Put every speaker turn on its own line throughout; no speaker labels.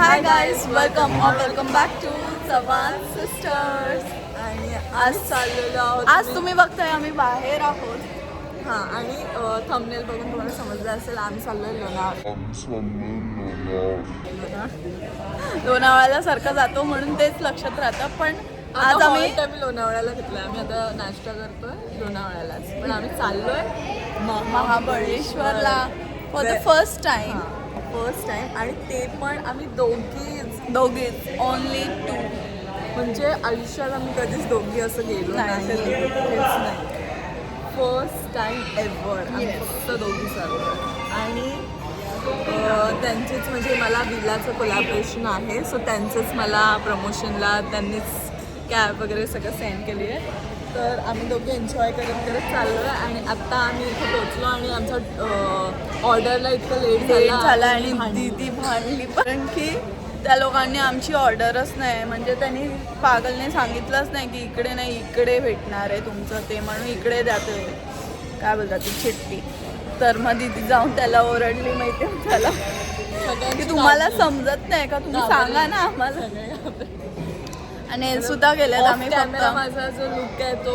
High guys, welcome back to Chavan sisters.
आणि आज चाललेलो आहोत.
आज तुम्ही बघताय आम्ही बाहेर आहोत.
हां, आणि थंबनेल बघून तुम्हाला समजलं असेल आम्ही चाललोय
लोणावळ्याला सारखं जातो म्हणून तेच लक्षात राहतं. पण आज आम्ही
लोणावळ्याला घेतलं. आम्ही आता नाश्ता करतोय लोणावळ्यालाच, पण आम्ही चाललोय
महाबळेश्वरला फॉर द फर्स्ट टाइम.
आणि ते पण आम्ही
दोघीच, ओनली 2.
म्हणजे आयुष्यात आम्ही कधीच दोघी असं गेलो नाही. फर्स्ट टाइम एव्हर आम्ही फक्त दोघी चाललो. आणि त्यांचेच म्हणजे मला विलाचं कोलॅबरेशन आहे, सो त्यांचंच मला प्रमोशनला त्यांनीच कॅब वगैरे सगळं सेंड केली आहे. तर आम्ही दोघे एन्जॉय करत चाललो आहे. आणि आत्ता आम्ही इथे पोचलो आणि आमचा ऑर्डरला इतकं लेट
झाला आणि दीदी भांडली, कारण की त्या लोकांनी आमची ऑर्डरच नाही, म्हणजे त्यांनी पागलने सांगितलंच नाही की इकडे नाही, इकडे भेटणार आहे तुमचं ते, म्हणून इकडे द्याते काय बोलतात ती चिठ्ठी. तर मग दीदी जाऊन त्याला ओरडली, माहिती आहे त्याला की तुम्हाला समजत नाही का, तुम्ही सांगा ना आम्हाला. आणि सुद्धा गेल्यात आम्ही फक्त
माझा जो लुक आहे तो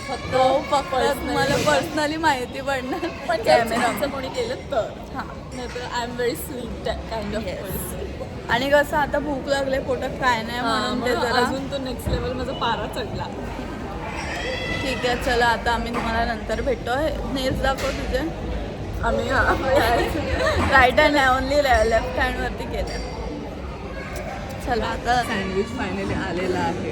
फक्त तुम्हाला पर्सनली माहिती पडणार.
पण कॅमेराचं कोणी केलं तर
हां,
नाही तर I am very sweet kind of person.
आणि कसं आता भूक लागले, पोटात काय नाही म्हणून ते जरा
अजून तो नेक्स्ट लेवल माझा पारा चढला.
ठीक आहे. चला आता आम्ही तुम्हाला नंतर भेटतो. नेल्स दाखव तुझे.
आम्ही
राईट हँड नाही, ओनली लेफ्ट हँडवरती केलं. चला आता
सँडविच फायनली आलेला आहे.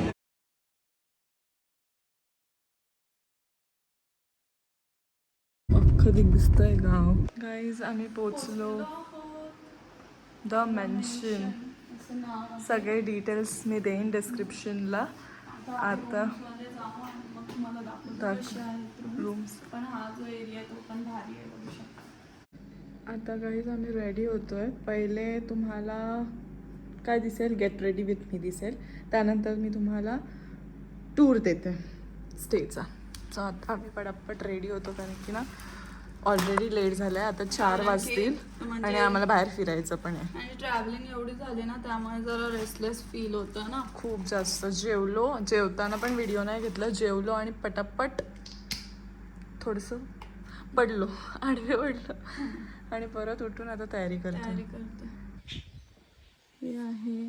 अख्खं दिसतंय गाव. गाईज आम्ही पोचलो द मेन्शन. सगळे डिटेल्स मी देईन डिस्क्रिप्शनला. आता रूम्स
पण हा जो एरिया तो पण भारी आहे, बघू शकता.
आता गाईज आम्ही रेडी होतोय. पहिले तुम्हाला काय दिसेल, गेट रेडी विथ मी दिसेल. त्यानंतर मी तुम्हाला टूर देते स्टेचा. सो आता आम्ही पटापट रेडी होतो, कारण की ना ऑलरेडी लेट झालं आहे. आता 4 वाजतील आणि आम्हाला बाहेर फिरायचं पण आहे.
आणि ट्रॅव्हलिंग एवढी झाली ना, त्यामुळे जरा रेस्टलेस फील होतं ना
खूप जास्त. जेवताना पण व्हिडिओ नाही घेतला. जेवलो आणि पटापट थोडंसं पडलो, आडवे पडलो आणि परत उठून आता तयारी करते.
हे आहे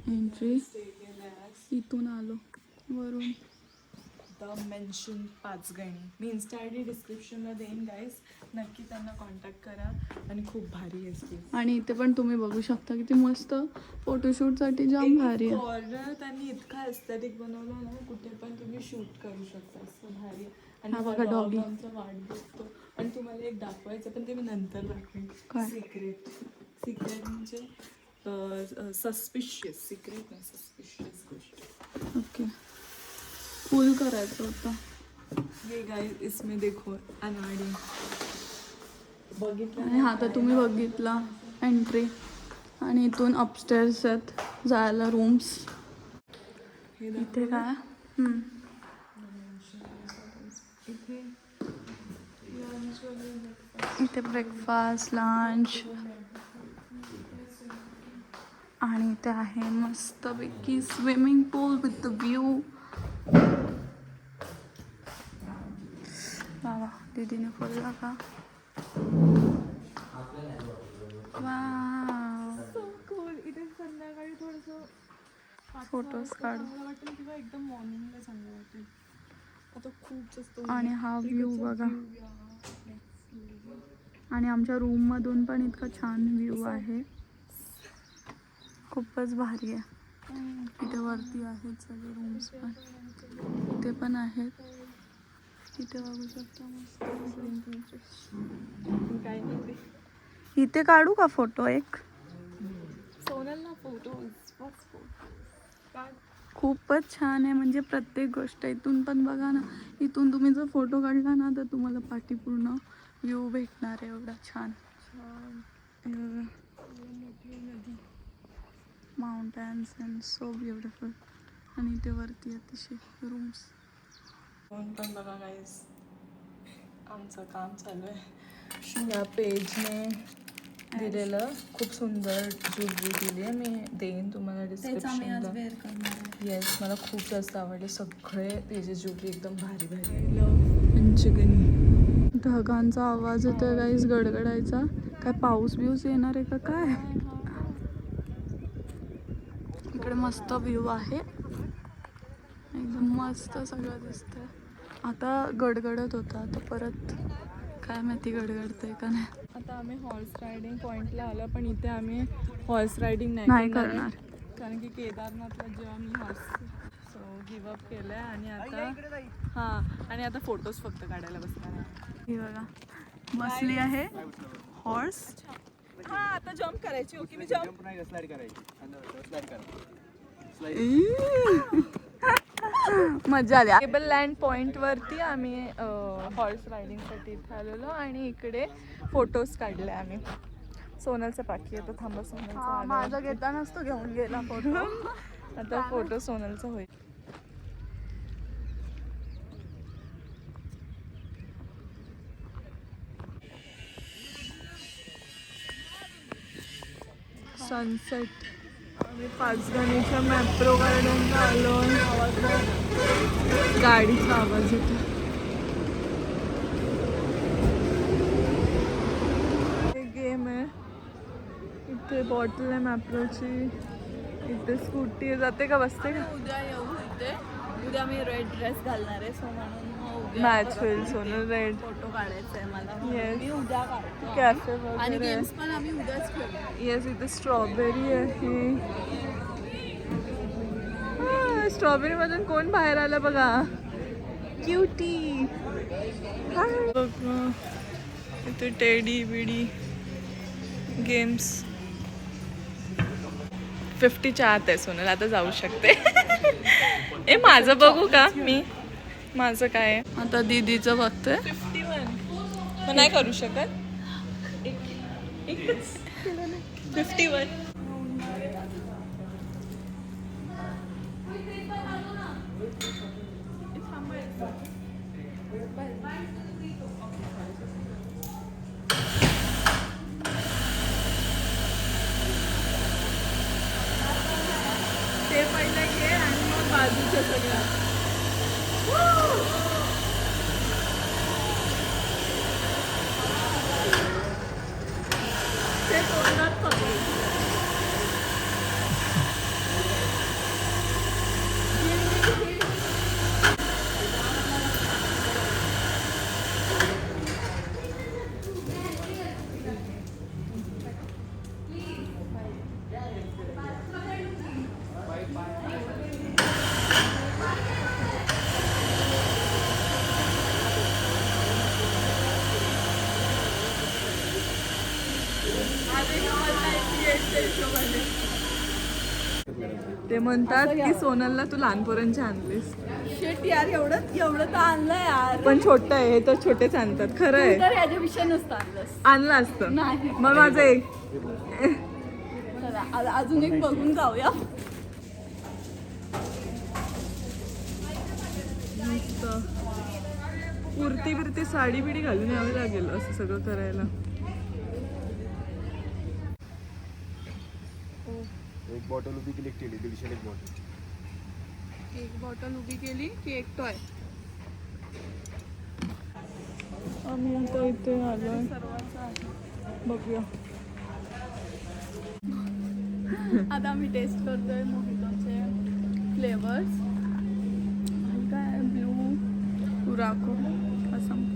एंट्री. इथून आलो वरून.
The mansion Panchgani. मी इन्स्टा आयडी डिस्क्रिप्शनला देईन गाईज, नक्की त्यांना कॉन्टॅक्ट करा. आणि खूप भारी आहे.
आणि इथे पण तुम्ही बघू शकता किती मस्त फोटोशूटसाठी जाम भारी आहे.
कॉर्नर त्यांनी इतका एस्थेटिक बनवला ना, कुठे पण तुम्ही शूट करू शकता, असं भारी. आणि
हा बघा डॉगी.
आमचा वाट बघतो. आणि तुम्हाला एक दाखवायचं, पण ते मी नंतर दाखवेन.
काय?
सिक्रेट म्हणजे सस्पिशियस. सिक्रेट नाही, सस्पिशियस गोष्ट.
ओके, फुल करायचं होतं.
ये गाइस, इसमें देखो अनाडी. बघितलं.
आणि हा तर तुम्ही बघितला एंट्री. आणि इथून अपस्टेअर्स आहेत जायला रूम्स. इथे काय इथे ब्रेकफास्ट, लंच. आणि इथे आहे मस्तपैकी swimming pool with the view. वा, दीदीने खोलला का?
इथे संध्याकाळी थोडंसं
फोटोज काढू.
वाटेल किंवा एकदम मॉर्निंगला चांगलं वाटेल. आता खूप जास्त.
आणि हा व्ह्यू बघा. आणि आमच्या रूममधून पण इतका छान व्ह्यू आहे, खूपच भारी आहे. इथे वरती आहेत सगळे रूम्स, पण इथे पण आहेत. इथे बघू शकता मस्त.
काय नाही.
इथे काढू का फोटो एक?
सोनलला फोटो
खूपच छान आहे, म्हणजे प्रत्येक गोष्ट. इथून पण बघा ना, इथून तुम्ही जर फोटो काढला ना तर तुम्हाला पाठी पूर्ण व्ह्यू भेटणार आहे. एवढा छान माउंटन्स अँड सो ब्युटिफुल. आणि इथे वरती अतिशय रूम्स.
पण बघा गाईज, आमचं काम चालू आहे. या पेजने दिलेलं. खूप सुंदर ज्वेलरी दिली आहे. मी देईन तुम्हाला डिस्क्रिप्शनला. येस, मला खूप जास्त आवडले सगळे त्याचे ज्वेलरी, एकदम भारी भारी. ढगांचा आवाज येतोय गाईस, गडगडायचा. काय पाऊस बिऊस येणार आहे का काय? इकडे मस्त व्ह्यू आहे, एकदम मस्त सगळं दिसतंय. आता गडगडत होता, आता परत काय माहिती गडगडतंय का नाही. आता आम्ही हॉर्स रायडिंग पॉइंटला आलो, पण इथे आम्ही हॉर्स रायडिंग नाही करणार, कारण की केदारनाथला जेव्हा मी हॉर्स गिव्ह अप केलंय. आणि आता फोटोज फक्त काढायला बसणार आहे. ही बघा बसली आहे हॉर्स. हा, आता जम्प करायची. ओके, मी जम्प नाही, स्लाइड करायची. मजा आली. टेबल लँड पॉइंट वरती आम्ही हॉर्स रायडिंग साठी इथे आलेलो आणि इकडे फोटोज काढले आम्ही. सोनलचं बाकी आहे, तर थांबा सोनलचा माझा घेतानाच तो घेऊन गेला फोटो. आता फोटो सोनलचा होईल. सनसेट. आम्ही पाचगणीच्या मॅप्रो गार्डनला आलो. गाडीचा आवाज येतो. गेम आहे इथे. बॉटल आहे मॅप्रोची. इथे स्कूटी जाते का बसते का?
उद्या येऊ इथे. उद्या मी रेड ड्रेस घालणार आहे, सो म्हणून
मॅच होईल. सोनल रेड
फोटो काढायचा आहे मला.
येस,
मी उद्या काढतो.
कॅफे
आणि
वगैरे.
गेम्स पण आम्ही उद्याच खेळू.
येस, इथे स्ट्रॉबेरी आहे. स्ट्रॉबेरी मधून कोण बाहेर आलं बघा, क्यूटी. इथे टेडी बिडी गेम्स. 50च्या आत आहे सोनल, आता जाऊ शकते. ए माझं बघू का मी? माझं काय आहे
आता दीदीचं बघतोय.
51 मग नाही करू शकत. 51. ते पहिलं घे आणि मग बाजूच्या सगळ्या. ते तोंडात पकड. ते म्हणतात की सोनलला तू लहानपोरांचे आणलीस.
शेट यार, एवढं तर आणलं यार.
पण छोटं आहे हे, तर छोटेच आणतात. खरं आहे,
तर ह्याच्यापेक्षा नसतं आणलंस.
आणलं असतं.
नाही.
मग माझं एक.
चला अजून एक बघून जाऊया.
मस्त कुर्ती बिर्ती साडी बिडी घालून यावं लागेल असं सगळं करायला.
एक बॉटल उभी केली, एक टेडी, 150 एक बॉटल.
एक बॉटल उभी केली की एक टॉय.
आम्ही आता इथे आलोय. बघूया.
आता आम्ही टेस्ट करतोय मोहितोचे फ्लेवर्स. काय ब्लू कुराको असं.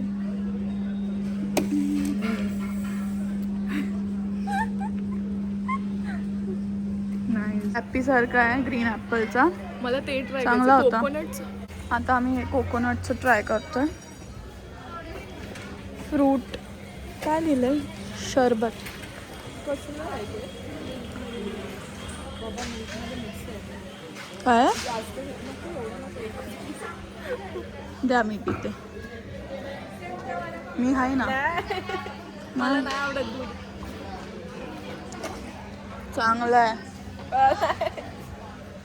हॅप्पी सारखा आहे ग्रीन ॲपलचा.
मला ते ट्राय
चांगला होता.
कोकोनटचं.
आता आम्ही हे कोकोनटचं ट्राय करतोय. फ्रूट काय लिहिलंय? शरबत. काय द्या मी पिते. मी आहे ना.
मला नाही आवडत दूध.
चांगलं आहे.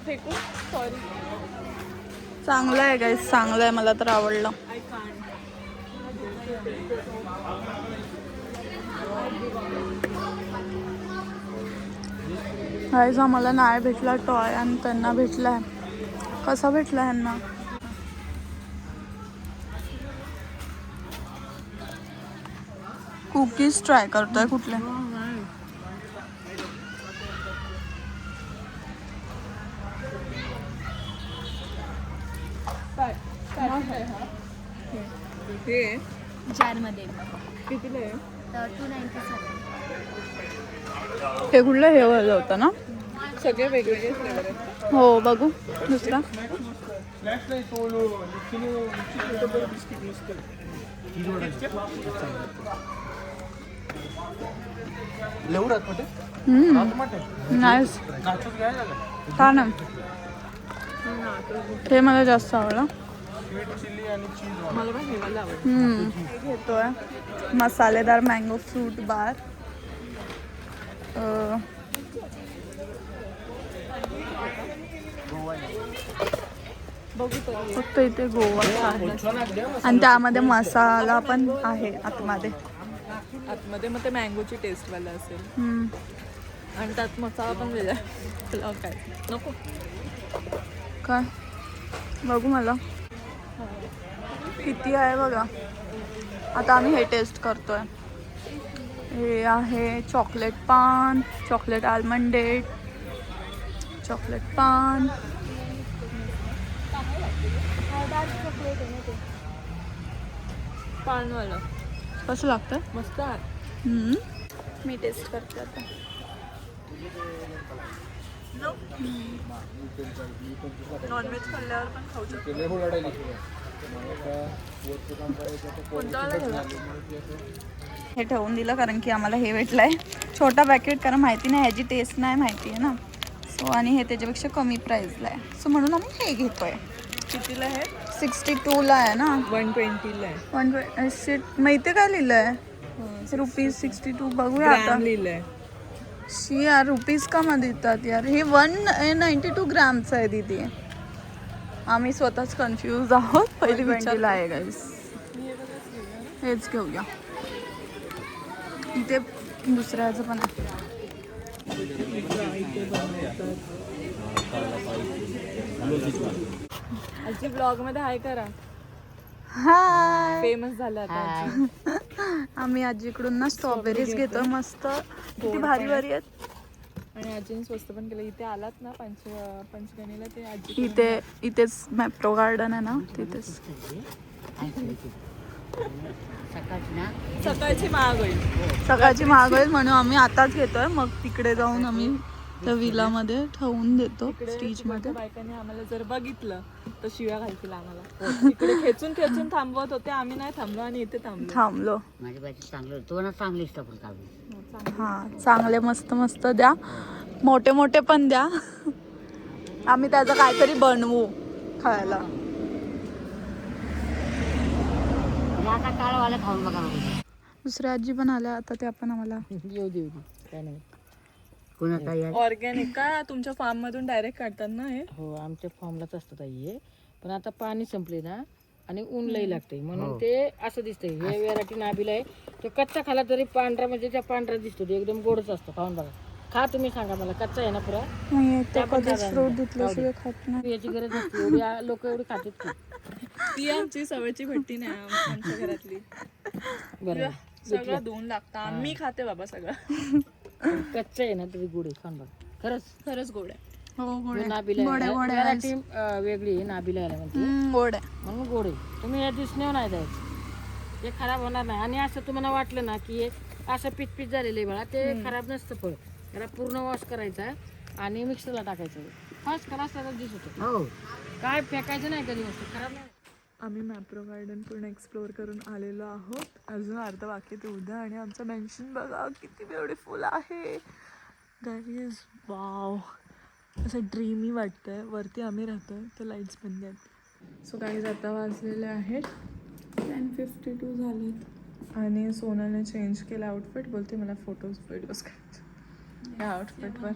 फेकू सॉरी.
चांगलं आहे गाईस, चांगलं आहे. मला तर आवडलं.
I can't.
गाईज आम्हाला नाही भेटला टॉय आणि त्यांना भेटलाय. कसा भेटला ह्यांना? कुकीज ट्राय करतोय कुठल्या?
हे
जारमध्ये
कितीला आहे?
297.
हे कुठलं हे वळलं होतं ना?
सगळे वेगवेगळे फ्लेवर आहेत.
हो बघू दुसरा. नाईस. छान आहे. हे मला जास्त आवडलं.
मला पण हे मला आवडतं.
घेतोय मसालेदार मँगो फ्रूट बार.
बघू तर
फक्त इथे गोवा आहे आणि त्यामध्ये मसाला पण आहे आतमध्ये.
आतमध्ये मग ते मँगोची टेस्ट वाला असेल आणि त्यात मसाला पण वेगळा. तुला काय नको?
काय बघू मला किती आहे बघा. आता आम्ही हे टेस्ट करतोय. हे आहे चॉकलेट पान, चॉकलेट आलमंड डेट, चॉकलेट पान.
पानवाला
कसं लागतं?
मस्त आहे.
मी टेस्ट करते आता.
नॉनव्हेज खाल्ल्यावर पण खाऊ शकतो. कोणता वाला ठेवला?
हे ठेवून दिलं कारण की आम्हाला हे भेटलंय छोटा पॅकेट, कारण माहिती नाही ह्याची टेस्ट नाही माहिती आहे ना. सो आणि हे त्याच्यापेक्षा कमी प्राईजला आहे, सो म्हणून आम्ही हे घेतोय.
कितीला आहे?
62ला आहे ना.
120ला आहे.
120 माहिती काय लिहिलंय? ₹62. बघूया आता.
ग्रॅम लिहिलंय.
शी यार रुपीज का मध्ये देतात यार. हे 192 ग्रॅमचं आहे दीदी. आम्ही स्वतःच कन्फ्यूज आहोत. पहिली विचारला आहे गाईस. हेच घेऊया. इथे दुसऱ्याचं पण आहे.
आजची ब्लॉग मध्ये हाय करा.
हाय.
फेमस झालं आता आजी.
आम्ही आजीकडून ना स्ट्रॉबेरीज घेतो. मस्त किती भारी भारी आहेत.
आणि आजीने स्वस्त पण केलं. इथे आलात ना पंचगणीला ते आजी
इथेच मॅप्रो गार्डन आहे ना तिथेच.
सकाळची महाग होईल.
सकाळची महाग होईल म्हणून आम्ही आताच घेतोय. मग तिकडे जाऊन आम्ही त्या विलामध्ये ठेवून देतो स्टीच मध्ये.
बायकांनी आम्हाला जर बघितलं तर शिव्या घालतील आम्हाला. इकडे खेचून खेचून थांबवत होते. आम्ही नाही थांबलो आणि इथे थांबलो.
माझी भाजी चांगलं तो ना चांगली स्टॉप काढू.
हा चांगले मस्त मस्त द्या. मोठे मोठे पण द्या. आम्ही त्याचं काहीतरी बनवू खायला.
आता काळवाला खाऊन बघा.
दुसऱ्या आजी पण आल्या आता. त्या पण आम्हाला
येऊ दे काय नाही. कोणाचा या?
ऑर्गॅनिक का तुमच्या फार्म मधून डायरेक्ट काढतात ना हे?
हो आमच्या फॉर्मलाच असतात हे. पण आता पाणी संपले ना आणि ऊन लई लागतंय म्हणून ते असं दिसतंय. हे व्हेरायटी नाबिल आहे. तो कच्चा खाला तरी पांढरा म्हणजे त्या पांढरा दिसतो. ते एकदम गोडच असतो. खाऊन बघा. खा तुम्ही सांगा मला. कच्चा आहे ना पुरा?
नाही ते कधीच फ्रूट घेतल्याशिवाय खात नाही.
याची गरज नसते. एवढी लोक एवढी खातात की.
ती आमची सवयची भट्टी नाही आमच्या घरातली.
बरं
सगळं दोन लागतं. आम्ही खाते बाबा सगळं.
कच्चा आहे ना तरी गोड आहे. खाऊन बघा.
खरंच गोड आहे.
हो गोड आहे.
नाबिला
गोड आहे, गोड आहे.
व्हेरायटी वेगळी आहे. नाबिला आहे म्हणते
गोड आहे.
म्हणून गोड आहे. तुम्ही या दिसण्यावर नाही द्यायचं. ते खराब होणार नाही. आणि असं तुम्हाला वाटलं ना की हे असं पीच झालेलं आहे बघा, ते खराब नसतं फळ. त्याला पूर्ण वॉश करायचा आणि मिक्सरला टाकायचं. फर्स्ट क्लास त्याला दिसतो.
हो
काय फेकायचं नाही कधी वस्तू खराब नाही.
आम्ही मॅप्रो गार्डन पूर्ण एक्सप्लोअर करून आलेलो आहोत. अजून अर्धा बाकी ते उद्या. आणि आमचं मेन्शन बघा किती ब्युटिफुल आहे गाईज. वाव असं ड्रीमी वाटतंय. वरती आम्ही राहतोय तर लाईट्स बंद आहेत. सो गाईज आता वाजलेले आहेत 10:52 झालेत. आणि सोनाने चेंज केलं आउटफिट. बोलते मला व्हिडिओज करायचे या आउटफिटवर.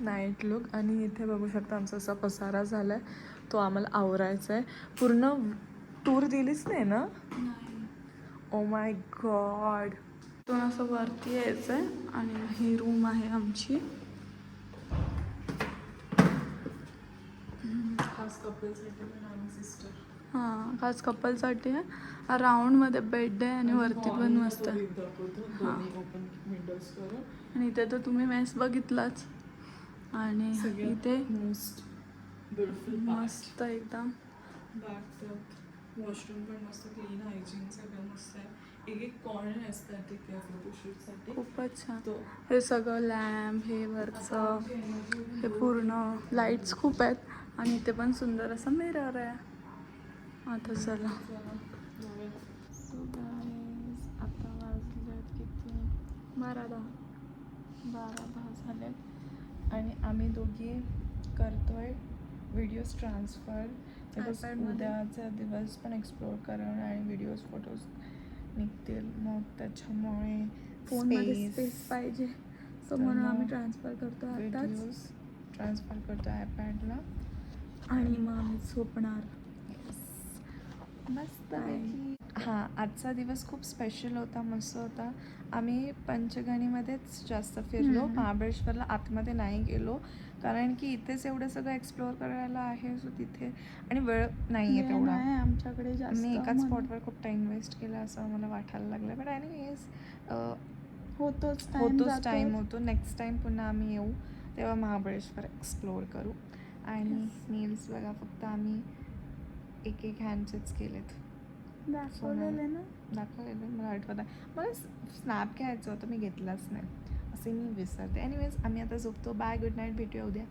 Night look. आणि इथे बघू शकता आमचा असा पसारा झाला आहे. तो आम्हाला आवरायचा आहे. पूर्ण टूर दिलीच नाही ना? Oh my God. तो असं वरती यायचं आहे. आणि ही रूम आहे आमची. खास कपलसाठी पण आम्ही सिस्टर
हां खास कपलसाठी आहे. राऊंडमध्ये बेड आहे आणि वरती पण मस्त आहे.
दोन्ही ओपन विंडोज करून
आणि इथे तर तुम्ही मेस बघितलाच. आणि इथे
मोस्ट ब्युटिफुल
मस्त एकदम
बाथ वॉशरूम पण मस्त क्लीन हायजीन सगळं मस्त आहे. एक एक कॉर्नर एस्थेटिक आहे फोटोशूटसाठी.
खूपच छान.
तो
हे सगळं लॅम्प हे वरचं हे पूर्ण लाईट्स खूप आहेत आणि इथे पण सुंदर असं मिरर आहे. आता चला So guys, आता वाजलेत किती 12:10 झालेत आणि आम्ही दोघी करतोय व्हिडिओज ट्रान्सफर. उद्याचा दिवस पण एक्सप्लोर करणं आणि व्हिडिओज फोटोज निघतील. मग त्याच्यामुळे
फोनमध्ये स्पेस पाहिजे सो म्हणून आम्ही ट्रान्सफर करतो आताच
व्हिडिओज ट्रान्सफर करतो आयपॅडला
आणि मग आम्ही झोपणार.
मस्त. हां आजचा दिवस खूप स्पेशल होता, मस्त होता. आम्ही पंचगणीमध्येच जास्त फिरलो, महाबळेश्वरला आतमध्ये नाही गेलो कारण की इथेच एवढं सगळं एक्सप्लोअर करायला आहे. सो तिथे आणि वेळ नाही आहे तेवढा.
नाही आमच्याकडे जास्त
मी एकाच
म्हणून
स्पॉटवर खूप टाइम वेस्ट केला असं मला वाटायला लागलं. बट एनिवेज
होतोच
टाईम होतो. नेक्स्ट टाईम पुन्हा आम्ही येऊ तेव्हा महाबळेश्वर एक्सप्लोअर करू. आणि नेल्स बघा फक्त आम्ही एक हँडचेच केलेत.
दाखवलेले ना.
दाखवलेलं मला आठवत आहे. मला स्नॅप घ्यायचं होतं, मी घेतलाच नाही असे मी विसरते. एनिवेज आम्ही आता झोपतो. बाय, गुड नाईट, भेटूया उद्या.